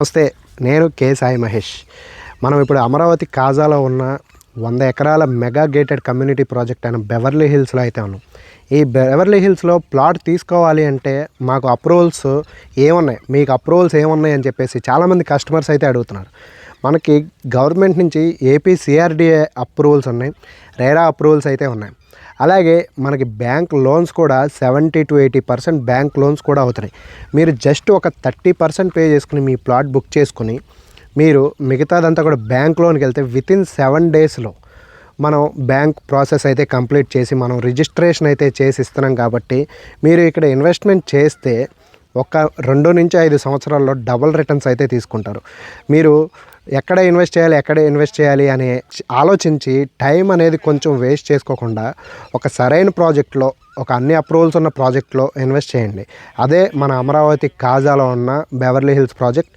నమస్తే, నేను కే సాయి మహేష్. మనం ఇప్పుడు అమరావతి కాజాలో ఉన్న 100 ఎకరాల మెగా గేటెడ్ కమ్యూనిటీ ప్రాజెక్ట్ అయిన బెవర్లీ హిల్స్లో అయితే ఉన్నాం. ఈ బెవర్లీ హిల్స్లో ప్లాట్ తీసుకోవాలి అంటే మాకు అప్రూవల్స్ ఏమున్నాయి, మీకు అప్రూవల్స్ ఏమున్నాయి అని చెప్పేసి చాలామంది కస్టమర్స్ అయితే అడుగుతున్నారు. మనకి గవర్నమెంట్ నుంచి ఏపీ సిఆర్డిఏ అప్రూవల్స్ ఉన్నాయి, రేరా అప్రూవల్స్ అయితే ఉన్నాయి. అలాగే మనకి బ్యాంక్ లోన్స్ కూడా 70 to 80% బ్యాంక్ లోన్స్ కూడా అవుతున్నాయి. మీరు జస్ట్ ఒక 30% పే చేసుకుని మీ ప్లాట్ బుక్ చేసుకుని మీరు మిగతాదంతా కూడా బ్యాంక్ లోన్కి వెళ్తే వితిన్ 7 daysలో మనం బ్యాంక్ ప్రాసెస్ అయితే కంప్లీట్ చేసి మనం రిజిస్ట్రేషన్ అయితే చేసి ఇస్తున్నాం. కాబట్టి మీరు ఇక్కడ ఇన్వెస్ట్మెంట్ చేస్తే ఒక 2 నుంచి 5 సంవత్సరాల్లో డబుల్ రిటర్న్స్ అయితే తీసుకుంటారు. మీరు ఎక్కడ ఇన్వెస్ట్ చేయాలి అని ఆలోచించి టైం అనేది కొంచెం వేస్ట్ చేసుకోకుండా ఒక సరైన ప్రాజెక్ట్లో, ఒక అన్ని అప్రూవల్స్ ఉన్న ప్రాజెక్ట్లో ఇన్వెస్ట్ చేయండి. అదే మన అమరావతి కాజాలో ఉన్న బెవర్లీ హిల్స్ ప్రాజెక్ట్.